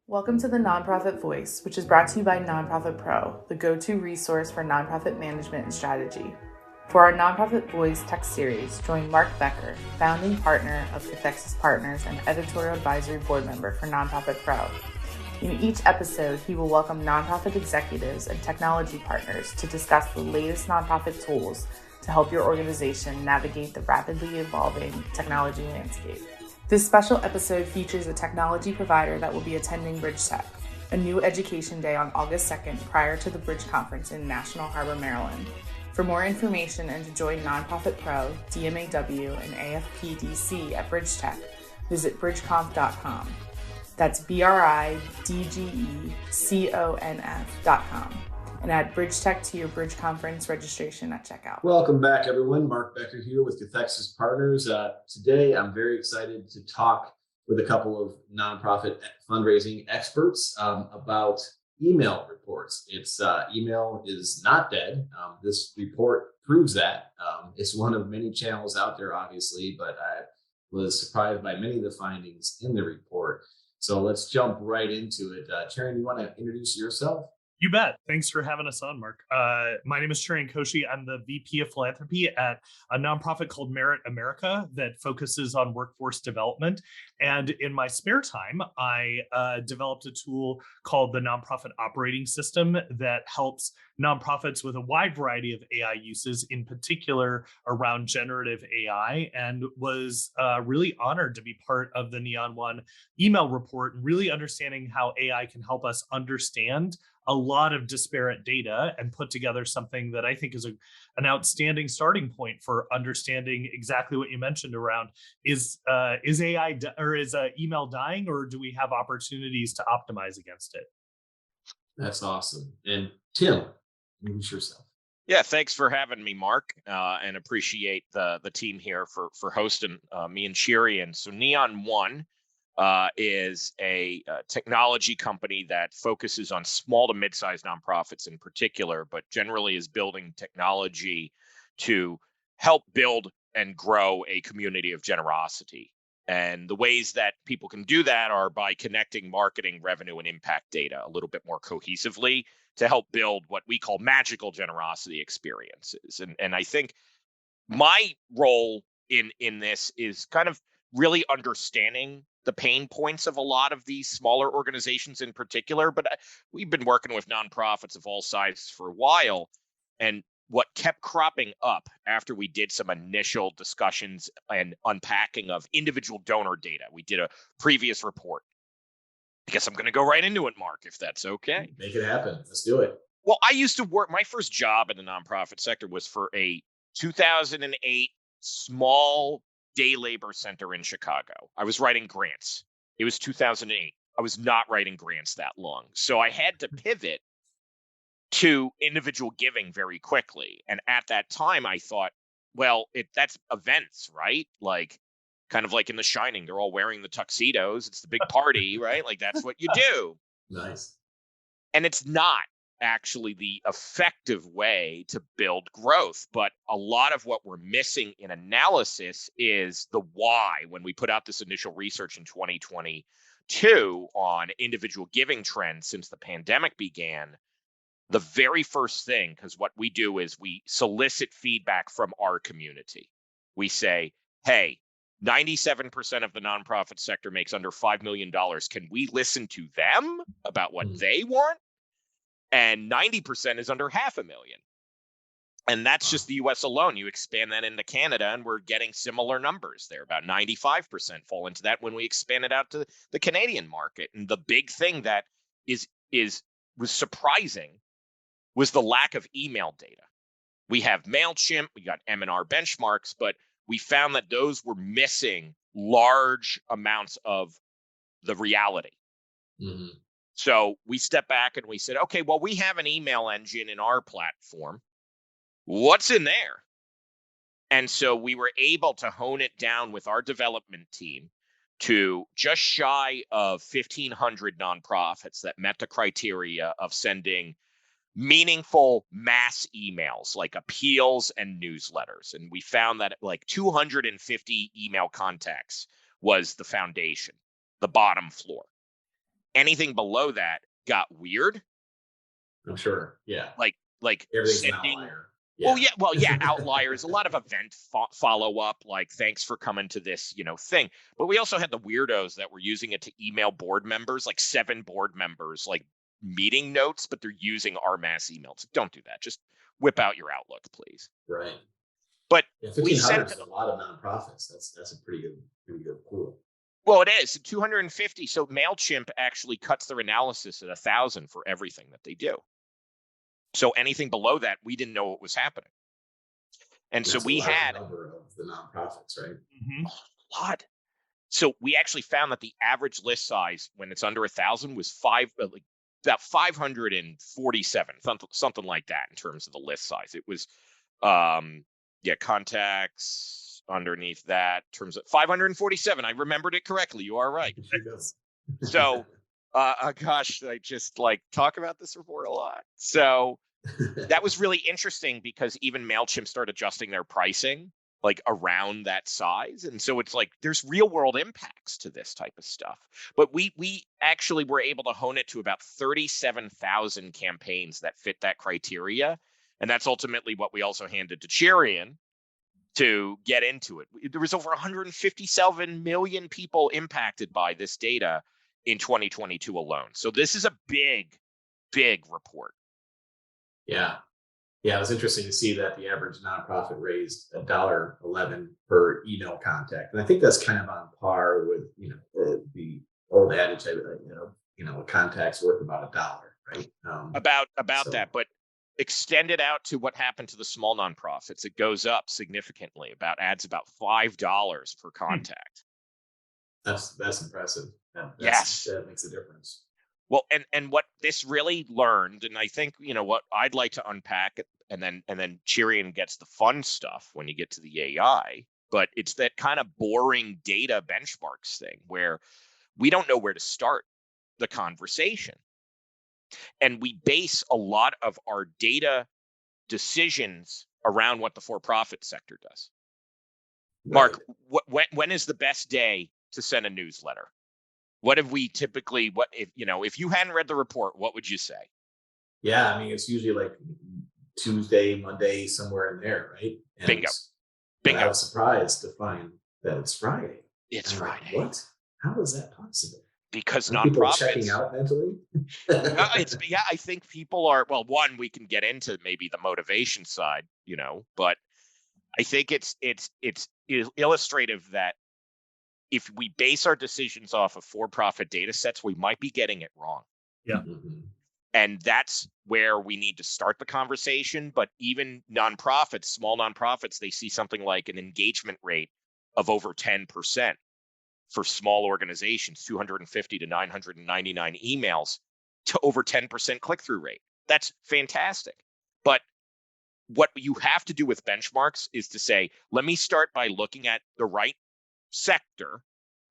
Welcome to the Nonprofit Voice, which is brought to you by NonProfit Pro, the go-to resource for nonprofit management and strategy. For our Nonprofit Voice text series, join Mark Becker, founding partner of Cathexis Partners and editorial advisory board member for NonProfit Pro. In each episode, he will welcome nonprofit executives and technology partners to discuss the latest nonprofit tools to help your organization navigate the rapidly evolving technology landscape. This special episode features a technology provider that will be attending BridgeTech, a new education day on August 2nd prior to the Bridge Conference in National Harbor, Maryland. For more information and to join NonProfit Pro, DMAW, and AFPDC at BridgeTech, visit bridgeconf.com. That's BridgeConf.com. And add BridgeTech to your Bridge Conference registration at checkout. Welcome back, everyone. Mark Becker here with Cathexis Partners. Today, I'm very excited to talk with a couple of nonprofit fundraising experts about email reports. Email is not dead. This report proves that. It's one of many channels out there, obviously, but I was surprised by many of the findings in the report. So let's jump right into it. Taryn, you want to introduce yourself? You bet. Thanks for having us on, Mark. My name is Sharian Koshi. I'm the VP of Philanthropy at a nonprofit called Merit America that focuses on workforce development. And in my spare time, I developed a tool called the Nonprofit Operating System that helps nonprofits with a wide variety of AI uses, in particular around generative AI, and was really honored to be part of the Neon One email report and really understanding how AI can help us understand a lot of disparate data and put together something that I think is an outstanding starting point for understanding exactly what you mentioned around is AI or is email dying, or do we have opportunities to optimize against it? That's awesome. And Tim, introduce yourself. Yeah, thanks for having me, Mark, and appreciate the team here for hosting me and Sharian. So Neon One is a technology company that focuses on small to mid-sized nonprofits in particular, but generally is building technology to help build and grow a community of generosity. And the ways that people can do that are by connecting marketing, revenue, and impact data a little bit more cohesively to help build what we call magical generosity experiences. And I think my role in this is kind of really understanding the pain points of a lot of these smaller organizations in particular, but we've been working with nonprofits of all sizes for a while. And what kept cropping up after we did some initial discussions and unpacking of individual donor data, we did a previous report. I guess I'm going to go right into it, Mark, if that's okay. Make it happen. Let's do it. Well, I used to work, my first job in the nonprofit sector was for a 2008 small day labor center in Chicago. I was writing grants. It was 2008. I was not writing grants that long. So I had to pivot to individual giving very quickly. And at that time, I thought, well, that's events, right? Like, kind of like in The Shining, they're all wearing the tuxedos. It's the big party, right? Like, that's what you do. Nice. And it's not actually the effective way to build growth. But a lot of what we're missing in analysis is the why. When we put out this initial research in 2022 on individual giving trends since the pandemic began, the very first thing, because what we do is we solicit feedback from our community. We say, hey, 97% of the nonprofit sector makes under $5 million. Can we listen to them about what they want? And 90% is under $500,000. And that's just the US alone. You expand that into Canada, and we're getting similar numbers there. About 95% fall into that when we expand it out to the Canadian market. And the big thing that was surprising was the lack of email data. We have MailChimp, we got M&R benchmarks, but we found that those were missing large amounts of the reality. Mm-hmm. So we stepped back and we said, okay, well, we have an email engine in our platform. What's in there? And so we were able to hone it down with our development team to just shy of 1,500 nonprofits that met the criteria of sending meaningful mass emails like appeals and newsletters. And we found that like 250 email contacts was the foundation, the bottom floor. Anything below that got weird. I'm sure. Yeah. Like Everything's an sending. outlier. Well, outliers, a lot of event follow up, like thanks for coming to this, thing. But we also had the weirdos that were using it to email board members, like 7 board members, like meeting notes, but they're using our mass emails. Don't do that. Just whip out your Outlook, please. Right. But Yeah, we 1,500 sent is a lot of nonprofits. That's a pretty good pool. Well, it is 250. So MailChimp actually cuts their analysis at 1,000 for everything that they do. So anything below that, we didn't know what was happening. And so we had a number of the nonprofits, right? A lot. So we actually found that the average list size when it's under 1,000 was about 547, something like that in terms of the list size. It was, contacts underneath that in terms of 547. I remembered it correctly. You are right. So, gosh, I just talk about this report a lot. So that was really interesting because even MailChimp started adjusting their pricing around that size. And so it's there's real world impacts to this type of stuff. But we actually were able to hone it to about 37,000 campaigns that fit that criteria. And that's ultimately what we also handed to Cherian to get into it. There was over 157 million people impacted by this data in 2022 alone. So this is a big, big report. Yeah. Yeah, it was interesting to see that the average nonprofit raised $1.11 per email contact, and I think that's kind of on par with the old adage, a contact's worth about $1, right? About that, but extend it out to what happened to the small nonprofits. It goes up significantly. Adds about $5 per contact. That's impressive. Yes, that makes a difference. Well, and what this really learned, and I think what I'd like to unpack, and then Cherian gets the fun stuff when you get to the AI, but it's that kind of boring data benchmarks thing where we don't know where to start the conversation, and we base a lot of our data decisions around what the for-profit sector does. Right. Mark, when is the best day to send a newsletter? What have we typically, if you hadn't read the report, what would you say? Yeah, I mean, it's usually Tuesday, Monday, somewhere in there, right? And Bingo. I was surprised to find that it's Friday. It's Friday. What? How is that possible? Because nonprofits people checking out mentally. I think people are. Well, one, we can get into maybe the motivation side, but I think it's illustrative that if we base our decisions off of for-profit data sets, we might be getting it wrong. Yeah. Mm-hmm. And that's where we need to start the conversation. But even nonprofits, small nonprofits, they see something like an engagement rate of over 10% for small organizations, 250 to 999 emails to over 10% click-through rate. That's fantastic. But what you have to do with benchmarks is to say, let me start by looking at the right sector.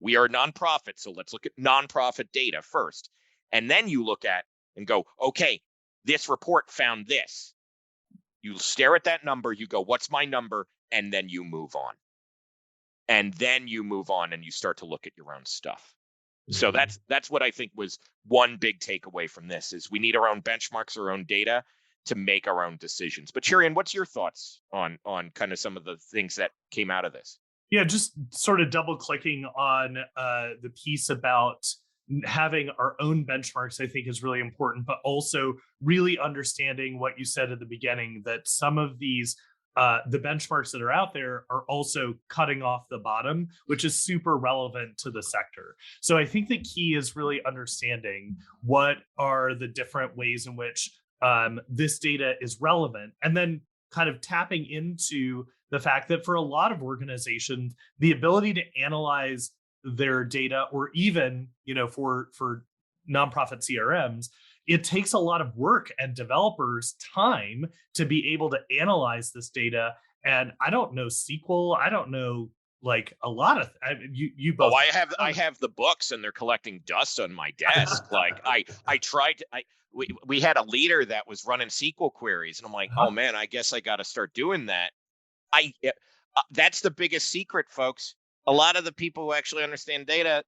We are a nonprofit, so let's look at nonprofit data first. And then you look at and go, okay, this report found this. You stare at that number, you go, what's my number? And then you move on. And then you move on and you start to look at your own stuff. Mm-hmm. So that's what I think was one big takeaway from this is we need our own benchmarks, our own data to make our own decisions. But Cherian, what's your thoughts on kind of some of the things that came out of this? Yeah, just sort of double clicking on the piece about having our own benchmarks, I think is really important, but also really understanding what you said at the beginning, that some of these, the benchmarks that are out there are also cutting off the bottom, which is super relevant to the sector. So I think the key is really understanding what are the different ways in which this data is relevant, and then kind of tapping into the fact that for a lot of organizations, the ability to analyze their data, or even, for nonprofit CRMs, it takes a lot of work and developers' time to be able to analyze this data. And I don't know SQL. I don't know a lot of you both. Oh, I have the books and they're collecting dust on my desk. I tried to, we had a leader that was running SQL queries, and I'm like, oh man, I guess I got to start doing that. That's the biggest secret, folks. A lot of the people who actually understand data,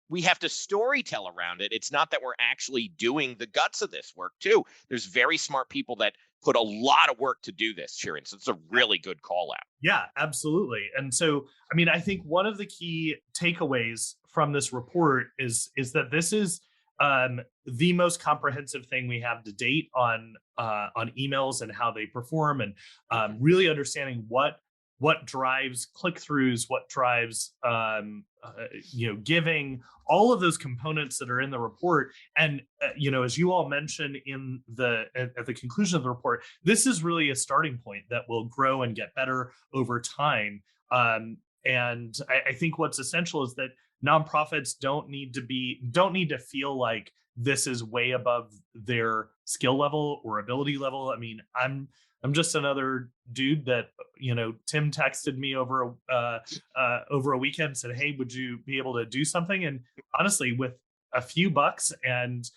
we have to storytell around it. It's not that we're actually doing the guts of this work too. There's very smart people that put a lot of work to do this, Sharon. So it's a really good call out. Yeah, absolutely. And so, I mean, I think one of the key takeaways from this report is that this is the most comprehensive thing we have to date on emails and how they perform, and really understanding what drives click-throughs, what drives giving, all of those components that are in the report. And as you all mentioned at the conclusion of the report, this is really a starting point that will grow and get better over time. And I think what's essential is that nonprofits don't need to feel like this is way above their skill level or ability level. I mean, I'm just another dude that, Tim texted me over a weekend and said, "Hey, would you be able to do something?" And honestly, with a few bucks and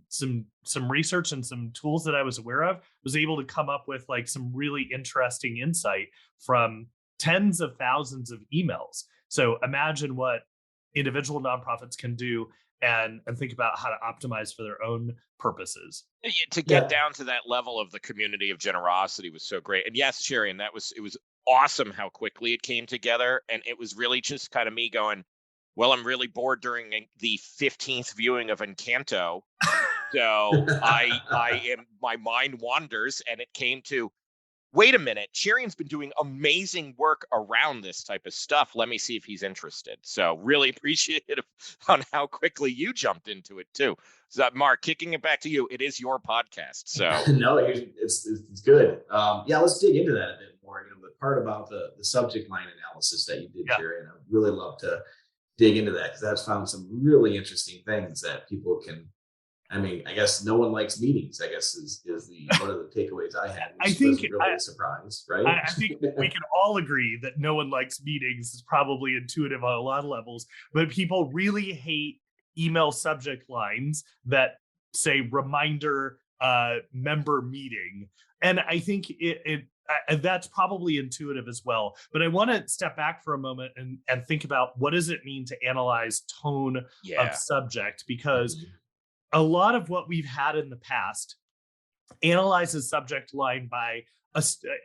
some research and some tools that I was aware of, was able to come up with like some really interesting insight from tens of thousands of emails. So imagine what individual nonprofits can do and think about how to optimize for their own purposes. To get down to that level of the community of generosity was so great. And yes, Sharon, it was awesome how quickly it came together. And it was really just kind of me going, well, I'm really bored during the 15th viewing of Encanto. So my mind wanders, and it came to, wait a minute, Sharon's been doing amazing work around this type of stuff. Let me see if he's interested. So really appreciative on how quickly you jumped into it too. So Mark, kicking it back to you, it is your podcast. So no, it's good. Let's dig into that a bit more. The part about the subject line analysis that you did, Sharon, I'd really love to dig into that, because that's found some really interesting things that people can. I mean, I guess no one likes meetings, I guess is one of the takeaways I had. I think really a surprise, right? I think we can all agree that no one likes meetings. Is probably intuitive on a lot of levels, but people really hate email subject lines that say reminder, member meeting. And I think that's probably intuitive as well. But I want to step back for a moment and think about, what does it mean to analyze tone of subject? Because a lot of what we've had in the past analyzes subject line by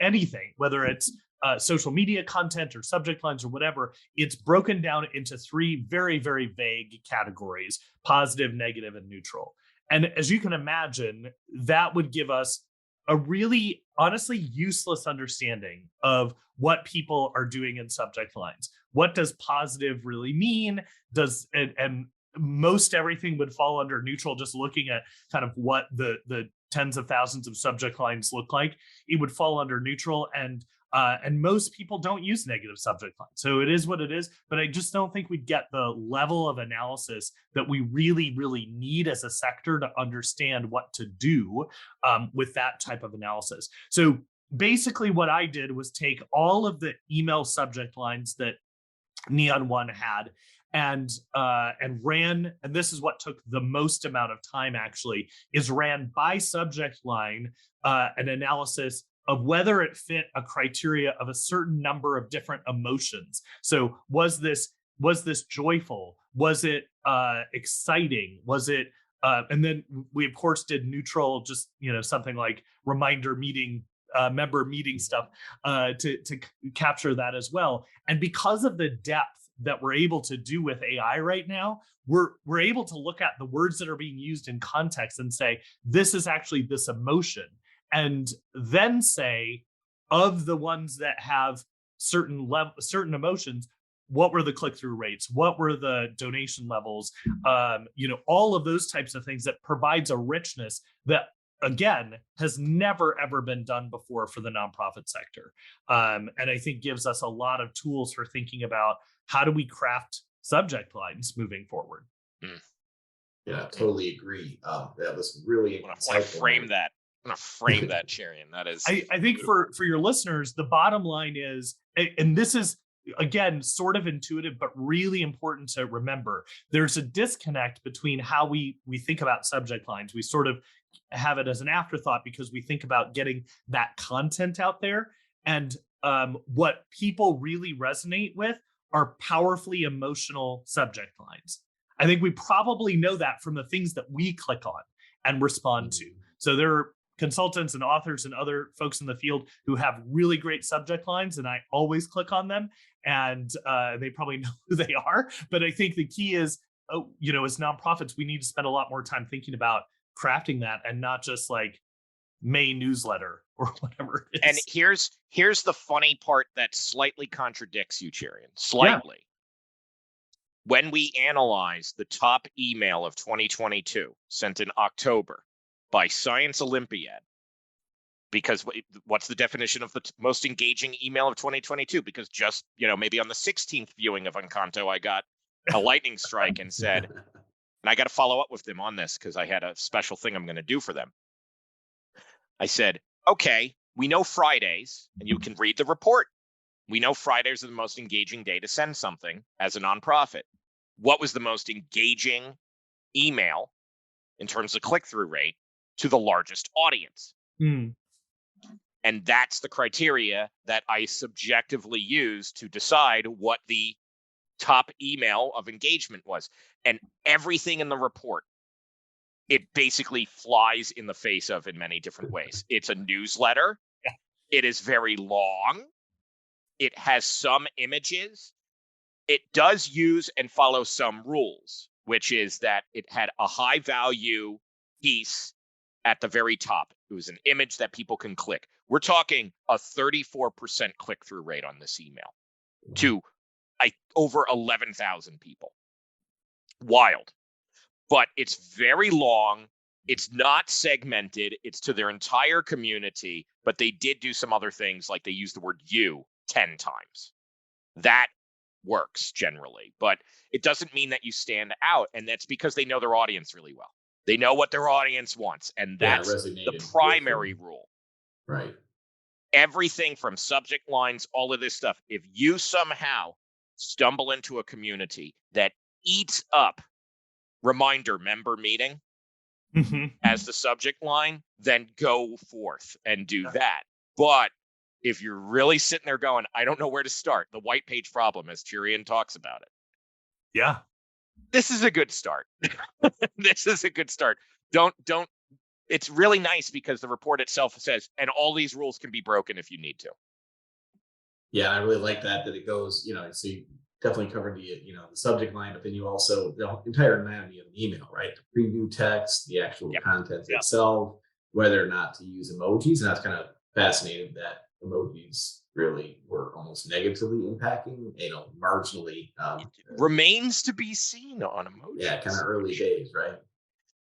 anything, whether it's social media content or subject lines or whatever. It's broken down into three very, very vague categories: positive, negative, and neutral. And as you can imagine, that would give us a really, honestly, useless understanding of what people are doing in subject lines. What does positive really mean? And most everything would fall under neutral. Just looking at kind of what the tens of thousands of subject lines look like, it would fall under neutral. And most people don't use negative subject lines. So it is what it is. But I just don't think we'd get the level of analysis that we really, really need as a sector to understand what to do with that type of analysis. So basically what I did was take all of the email subject lines that Neon One had and ran, and this is what took the most amount of time actually, is ran by subject line an analysis of whether it fit a criteria of a certain number of different emotions. So was this joyful? Was it exciting? Was it and then we of course did neutral, just something like reminder meeting, member meeting stuff to capture that as well. And because of the depth that we're able to do with AI right now, we're able to look at the words that are being used in context and say, this is actually this emotion. And then say, of the ones that have certain emotions, what were the click-through rates? What were the donation levels? All of those types of things that provides a richness that, again, has never, ever been done before for the nonprofit sector. And I think gives us a lot of tools for thinking about how do we craft subject lines moving forward. Yeah, totally agree. That was really I want to frame that. I'm going to frame that, Sharon. That is, I think for your listeners, the bottom line is, and this is, again, sort of intuitive, but really important to remember, there's a disconnect between how we think about subject lines. We sort of have it as an afterthought because we think about getting that content out there. And what people really resonate with are powerfully emotional subject lines. I think we probably know that from the things that we click on and respond to. So there are consultants and authors and other folks in the field who have really great subject lines, and I always click on them, and they probably know who they are. But I think the key is, as nonprofits, we need to spend a lot more time thinking about crafting that, and not just like May newsletter or whatever it is. And here's the funny part that slightly contradicts you, Cherian. Slightly. Yeah. When we analyze the top email of 2022 sent in October by Science Olympiad, because what's the definition of the most engaging email of 2022? Because just, maybe on the 16th viewing of Encanto, I got a lightning strike and said, and I got to follow up with them on this because I had a special thing I'm going to do for them. I said, okay, we know Fridays, and you can read the report. We know Fridays are the most engaging day to send something as a nonprofit. What was the most engaging email in terms of click-through rate to the largest audience? And that's the criteria that I subjectively use to decide what the top email of engagement was. And everything in the report, it basically flies in the face of in many different ways. It's a newsletter. Yeah. It is very long. It has some images. It does use and follow some rules, which is that it had a high value piece at the very top. It was an image that people can click. We're talking a 34% click-through rate on this email to over 11,000 people. Wild. But it's very long. It's not segmented. It's to their entire community. But they did do some other things, like they used the word you 10 times. That works generally, but it doesn't mean that you stand out. And that's because they know their audience really well. They know what their audience wants. And that's the primary rule. Right. Everything from subject lines, all of this stuff. If you somehow stumble into a community that eats up reminder member meeting as the subject line, then go forth and do that. But if you're really sitting there going, I don't know where to start, the white page problem, as Cherian talks about it. Yeah. This is a good start. This is a good start. Don't, it's really nice because the report itself says, and all these rules can be broken if you need to. Yeah, I really like that it goes, so you definitely covered the, the subject line, but then you also, the entire anatomy of an email, right? The preview text, the actual content itself, whether or not to use emojis. And that's kind of fascinating that emojis really were almost negatively impacting, marginally. Remains to be seen on emojis. Yeah, kind of early days, right?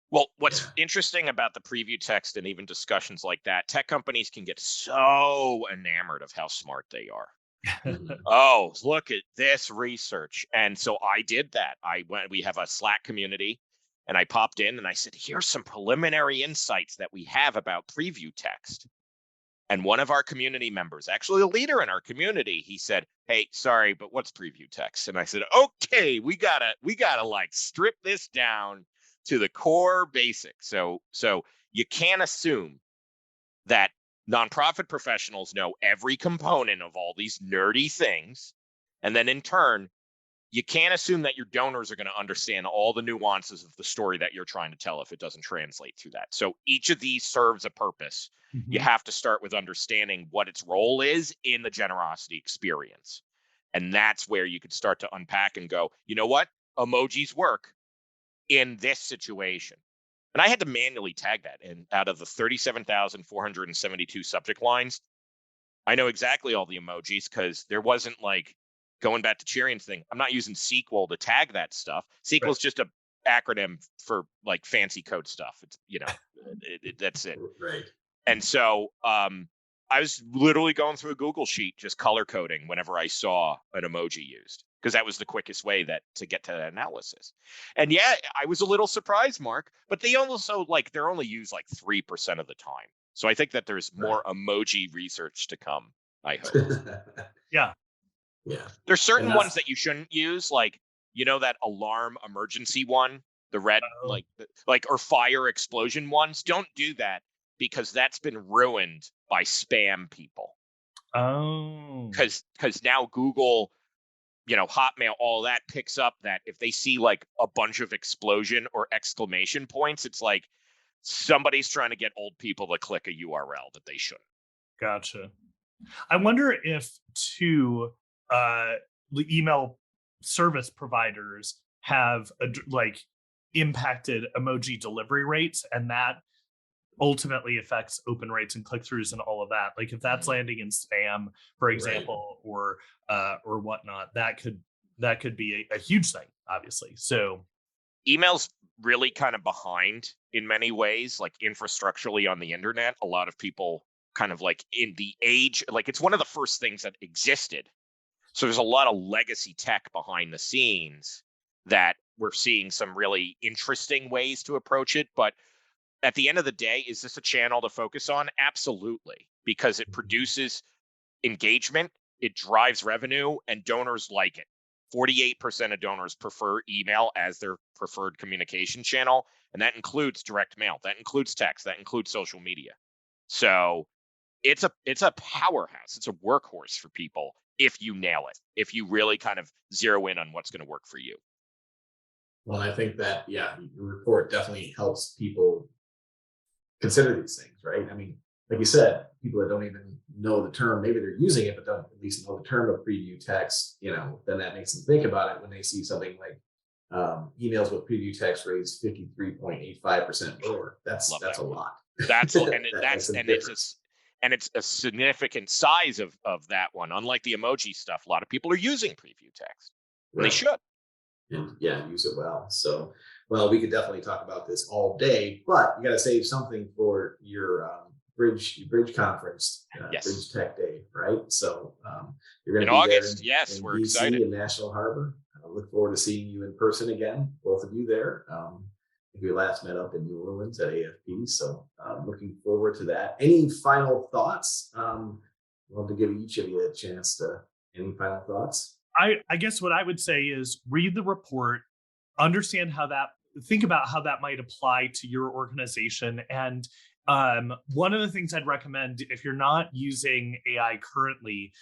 Well, what's interesting about the preview text and even discussions like that, tech companies can get so enamored of how smart they are. Oh, look at this research. And so I did that. We have a Slack community, and I popped in and I said, here's some preliminary insights that we have about preview text. And one of our community members, actually a leader in our community, he said, hey, sorry, but what's preview text? And I said, okay, we gotta like strip this down to the core basics. So you can't assume that nonprofit professionals know every component of all these nerdy things. And then in turn, you can't assume that your donors are going to understand all the nuances of the story that you're trying to tell if it doesn't translate through that. So each of these serves a purpose. You have to start with understanding what its role is in the generosity experience. And that's where you could start to unpack and go, you know what? Emojis work in this situation. And I had to manually tag that. And out of the 37,472 subject lines, I know exactly all the emojis because there wasn't like, going back to Cherian's thing, I'm not using SQL to tag that stuff. SQL is just a acronym for like fancy code stuff. It's, that's it. Right. And so I was literally going through a Google sheet, just color coding whenever I saw an emoji used, because that was the quickest way to get to that analysis. And yeah, I was a little surprised, Mark, but they also they're only used like 3% of the time. So I think that there's more emoji research to come, I hope. Yeah. Yeah. There's certain ones that you shouldn't use, like, that alarm emergency one, the red, or fire explosion ones. Don't do that, because that's been ruined by spam people. Oh. Because now Google Hotmail, all that picks up that if they see like a bunch of explosion or exclamation points, it's like somebody's trying to get old people to click a URL that they shouldn't. Gotcha. I wonder if too, the email service providers have impacted emoji delivery rates, and that ultimately affects open rates and click-throughs and all of that. Like if that's landing in spam, for example, or whatnot, that could be a huge thing, obviously. So email's really kind of behind in many ways, like infrastructurally on the internet. A lot of people kind of like in the age, like it's one of the first things that existed. So there's a lot of legacy tech behind the scenes that we're seeing some really interesting ways to approach it. But at the end of the day, is this a channel to focus on? Absolutely, because it produces engagement, it drives revenue, and donors like it. 48% of donors prefer email as their preferred communication channel, and that includes direct mail, that includes text, that includes social media. So it's a powerhouse. It's a workhorse for people if you nail it, if you really kind of zero in on what's going to work for you. Well, I think that, your report definitely helps people consider these things, right? I mean, like you said, people that don't even know the term, maybe they're using it, but don't at least know the term of preview text, then that makes them think about it when they see something like emails with preview text rates 53.85% lower. That's a lot. It's a significant size of that one. Unlike the emoji stuff, a lot of people are using preview text. Right. They should. And use it well. So, we could definitely talk about this all day, but you got to save something for your Bridge conference, yes. Bridge Tech Day, right? So you're going to be August. There in we're DC, excited. In National Harbor. I look forward to seeing you in person again, both of you there. We last met up in New Orleans at AFP, so looking forward to that. Any final thoughts? I want to give each of you a chance to. Any final thoughts? I guess what I would say is read the report, understand think about how that might apply to your organization. And one of the things I'd recommend, if you're not using AI currently,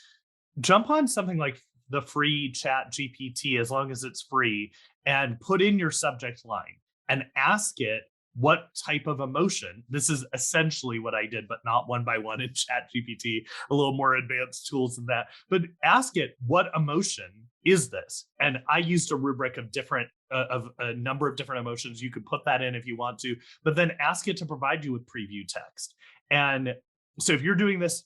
jump on something like the free Chat GPT, as long as it's free, and put in your subject line and ask it what type of emotion. This is essentially what I did, but not one by one in Chat GPT, a little more advanced tools than that. But ask it, what emotion is this? And I used a rubric of a number of different emotions. You could put that in if you want to, but then ask it to provide you with preview text. And so if you're doing this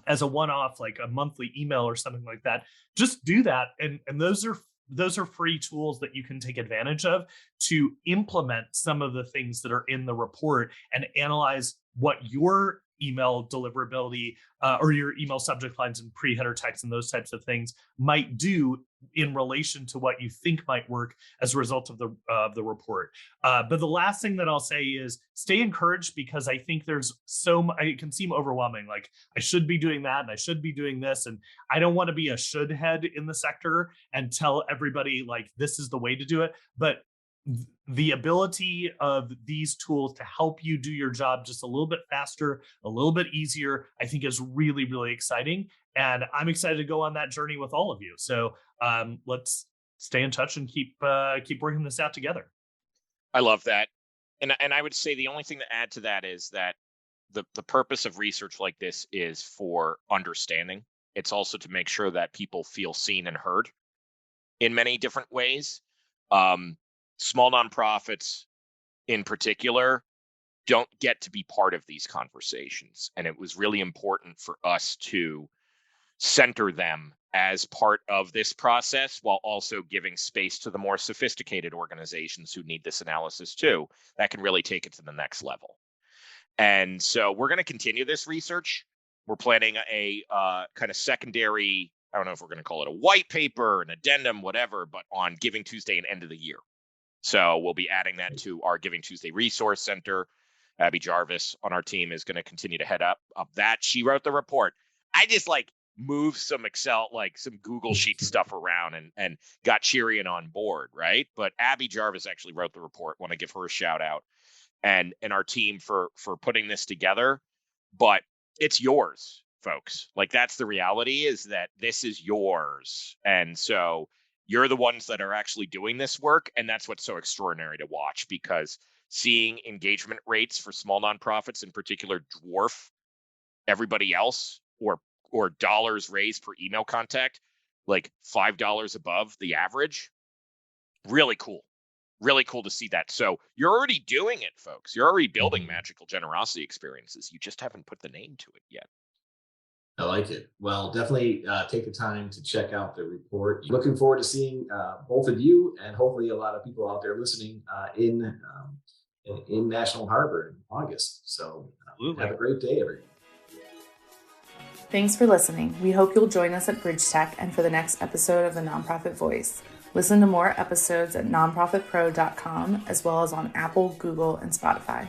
as a one-off, like a monthly email or something like that, just do that. And those are free tools that you can take advantage of to implement some of the things that are in the report and analyze what your email deliverability or your email subject lines and pre-header text and those types of things might do in relation to what you think might work as a result of the report. But the last thing that I'll say is stay encouraged, because I think there's it can seem overwhelming. Like I should be doing that and I should be doing this. And I don't want to be a should head in the sector and tell everybody like this is the way to do it. But the ability of these tools to help you do your job just a little bit faster, a little bit easier, I think is really, really exciting. And I'm excited to go on that journey with all of you. So let's stay in touch and keep working this out together. I love that. And I would say the only thing to add to that is that the purpose of research like this is for understanding. It's also to make sure that people feel seen and heard in many different ways. Small nonprofits in particular don't get to be part of these conversations. And it was really important for us to center them as part of this process, while also giving space to the more sophisticated organizations who need this analysis too, that can really take it to the next level. And so we're going to continue this research. We're planning a kind of secondary, I don't know if we're going to call it a white paper, an addendum, whatever, but on Giving Tuesday and end of the year. So we'll be adding that to our Giving Tuesday Resource Center. Abby Jarvis on our team is going to continue to head up that. She wrote the report. I just moved some Excel, some Google Sheet stuff around and got Chirian on board, right? But Abby Jarvis actually wrote the report. Want to give her a shout out and our team for putting this together. But it's yours folks. Like, that's the reality, is that this is yours. And so you're the ones that are actually doing this work. And that's what's so extraordinary to watch, because seeing engagement rates for small nonprofits in particular dwarf everybody else, or dollars raised per email contact, like $5 above the average. Really cool. Really cool to see that. So you're already doing it, folks. You're already building magical generosity experiences. You just haven't put the name to it yet. I like it. Well, definitely take the time to check out the report. Looking forward to seeing both of you, and hopefully a lot of people out there listening in National Harbor in August. So have a great day, everyone. Thanks for listening. We hope you'll join us at Bridge Tech and for the next episode of the Nonprofit Voice. Listen to more episodes at nonprofitpro.com, as well as on Apple, Google, and Spotify.